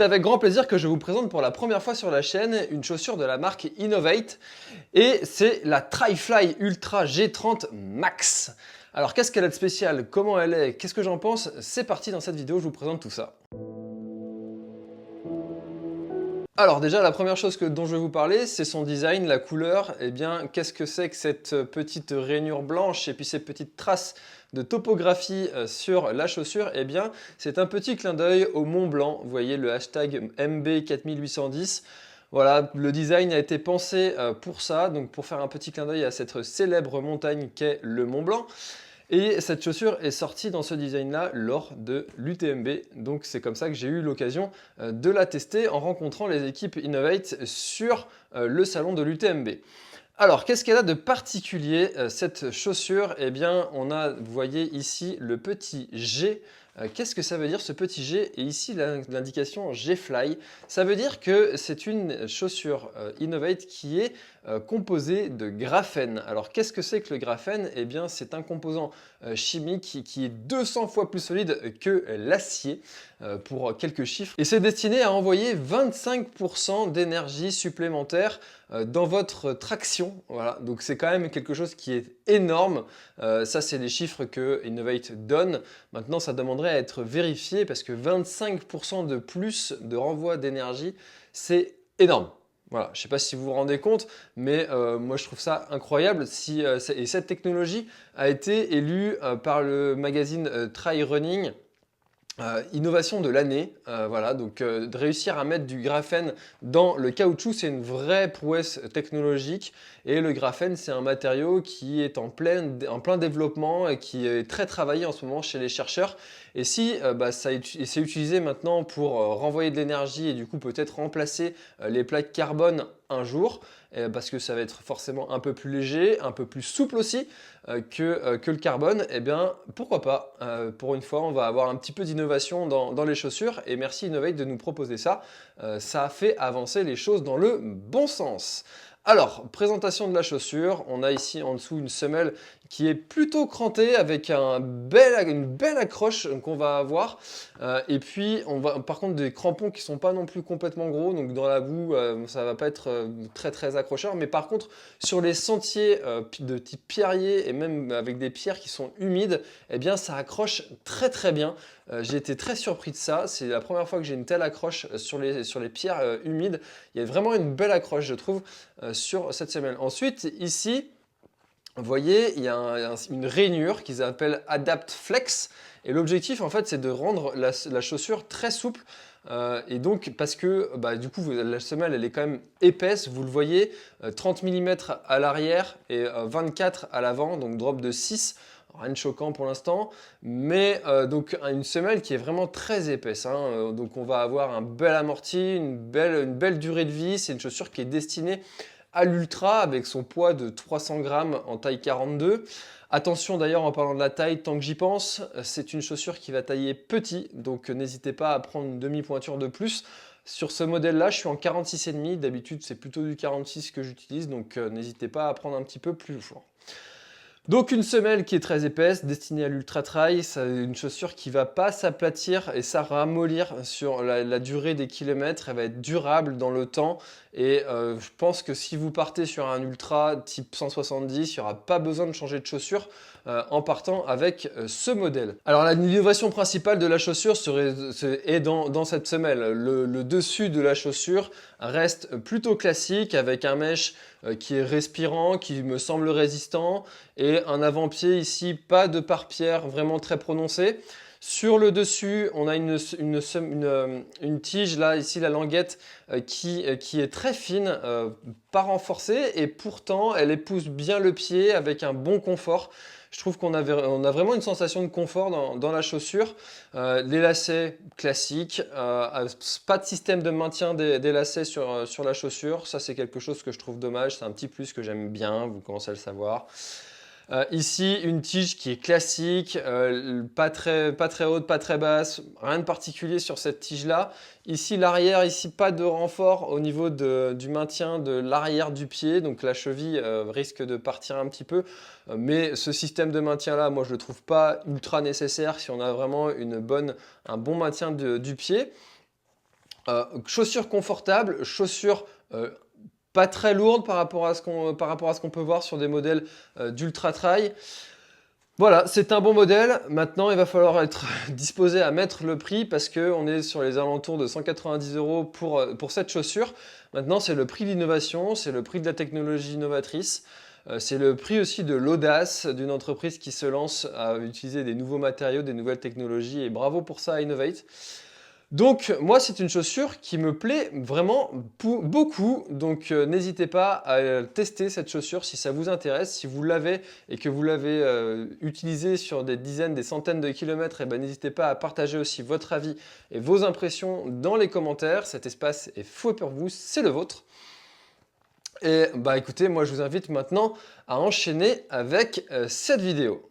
C'est avec grand plaisir que je vous présente pour la première fois sur la chaîne une chaussure de la marque Innovate et c'est la Tri-Fly Ultra G30 Max. Alors qu'est-ce qu'elle a de spécial? Comment elle est? Qu'est-ce que j'en pense? C'est parti dans cette vidéo, je vous présente tout ça. Alors déjà, la première chose dont je vais vous parler, c'est son design, la couleur. Eh bien, qu'est-ce que c'est que cette petite rainure blanche et puis ces petites traces de topographie sur la chaussure? Eh bien, c'est un petit clin d'œil au Mont Blanc. Vous voyez le hashtag MB4810. Voilà, le design a été pensé pour ça, donc pour faire un petit clin d'œil à cette célèbre montagne qu'est le Mont Blanc. Et cette chaussure est sortie dans ce design-là lors de l'UTMB. Donc c'est comme ça que j'ai eu l'occasion de la tester en rencontrant les équipes Innovate sur le salon de l'UTMB. Alors, qu'est-ce qu'elle a de particulier cette chaussure? Eh bien, vous voyez ici le petit G. Qu'est-ce que ça veut dire ce petit G? Et ici l'indication G-Fly. Ça veut dire que c'est une chaussure Innovate qui est composée de graphène. Alors, qu'est-ce que c'est que le graphène? Eh bien, c'est un composant chimique qui est 200 fois plus solide que l'acier, pour quelques chiffres. Et c'est destiné à envoyer 25% d'énergie supplémentaire dans votre traction. Voilà, donc c'est quand même quelque chose qui est énorme. Ça, c'est les chiffres que Innovate donne. Maintenant, ça demanderait à être vérifié parce que 25% de plus de renvoi d'énergie, c'est énorme. Voilà, je ne sais pas si vous vous rendez compte, mais moi je trouve ça incroyable. Et cette technologie a été élue par le magazine Try Running innovation de l'année. Voilà, donc de réussir à mettre du graphène dans le caoutchouc, c'est une vraie prouesse technologique. Et le graphène, c'est un matériau qui est en plein développement et qui est très travaillé en ce moment chez les chercheurs. Et si c'est utilisé maintenant pour renvoyer de l'énergie et du coup peut-être remplacer les plaques carbone un jour, parce que ça va être forcément un peu plus léger, un peu plus souple aussi que le carbone, eh bien pourquoi pas. Pour une fois, on va avoir un petit peu d'innovation dans les chaussures et merci Innovate de nous proposer ça. Ça a fait avancer les choses dans le bon sens. Alors, présentation de la chaussure, on a ici en dessous une semelle qui est plutôt crantée avec une belle accroche qu'on va avoir. Et puis, par contre des crampons qui ne sont pas non plus complètement gros, donc dans la boue, ça ne va pas être très accrocheur. Mais par contre, sur les sentiers de type pierrier et même avec des pierres qui sont humides, eh bien, ça accroche très bien. J'ai été très surpris de ça. C'est la première fois que j'ai une telle accroche sur les pierres humides. Il y a vraiment une belle accroche, je trouve, sur cette semelle. Ensuite, ici, vous voyez, il y a une rainure qu'ils appellent Adapt Flex. Et l'objectif, en fait, c'est de rendre la chaussure très souple. Et donc, parce que du coup, la semelle, elle est quand même épaisse. Vous le voyez, 30 mm à l'arrière et 24 à l'avant, donc drop de 6. Rien de choquant pour l'instant, mais donc une semelle qui est vraiment très épaisse. Donc on va avoir un bel amorti, une belle durée de vie. C'est une chaussure qui est destinée à l'ultra avec son poids de 300 grammes en taille 42. Attention d'ailleurs en parlant de la taille, tant que j'y pense, c'est une chaussure qui va tailler petit, donc n'hésitez pas à prendre une demi-pointure de plus. Sur ce modèle-là, je suis en 46,5, d'habitude c'est plutôt du 46 que j'utilise, donc n'hésitez pas à prendre un petit peu plus fort. Donc une semelle qui est très épaisse, destinée à l'ultra trail, c'est une chaussure qui ne va pas s'aplatir et ça ramollir sur la durée des kilomètres, elle va être durable dans le temps et je pense que si vous partez sur un ultra type 170, il n'y aura pas besoin de changer de chaussure en partant avec ce modèle. Alors l'innovation principale de la chaussure est dans cette semelle. Le dessus de la chaussure reste plutôt classique avec un mesh qui est respirant, qui me semble résistant et un avant-pied ici, pas de pare-pierre vraiment très prononcé. Sur le dessus, on a une tige, là, ici, la languette, qui est très fine, pas renforcée, et pourtant, elle épouse bien le pied avec un bon confort. Je trouve qu'on a vraiment une sensation de confort dans la chaussure. Les lacets classiques, pas de système de maintien des lacets sur la chaussure. Ça, c'est quelque chose que je trouve dommage. C'est un petit plus que j'aime bien, vous commencez à le savoir. Ici, une tige qui est classique, pas très haute, pas très basse, rien de particulier sur cette tige-là. Ici, l'arrière, ici, pas de renfort au niveau du maintien de l'arrière du pied, donc la cheville risque de partir un petit peu. Mais ce système de maintien-là, moi, je ne le trouve pas ultra nécessaire si on a vraiment un bon maintien du pied. Chaussures confortables, chaussures pas très lourdes par rapport à ce qu'on peut voir sur des modèles d'ultra trail. Voilà, c'est un bon modèle. Maintenant, il va falloir être disposé à mettre le prix parce qu'on est sur les alentours de 190 € pour cette chaussure. Maintenant, c'est le prix de l'innovation, c'est le prix de la technologie innovatrice. C'est le prix aussi de l'audace d'une entreprise qui se lance à utiliser des nouveaux matériaux, des nouvelles technologies, et bravo pour ça à Innovate. Donc moi, c'est une chaussure qui me plaît vraiment beaucoup, donc n'hésitez pas à tester cette chaussure si ça vous intéresse. Si vous l'avez et que vous l'avez utilisée sur des dizaines, des centaines de kilomètres, et ben, n'hésitez pas à partager aussi votre avis et vos impressions dans les commentaires. Cet espace est fou pour vous, c'est le vôtre. Et bah écoutez, moi je vous invite maintenant à enchaîner avec cette vidéo.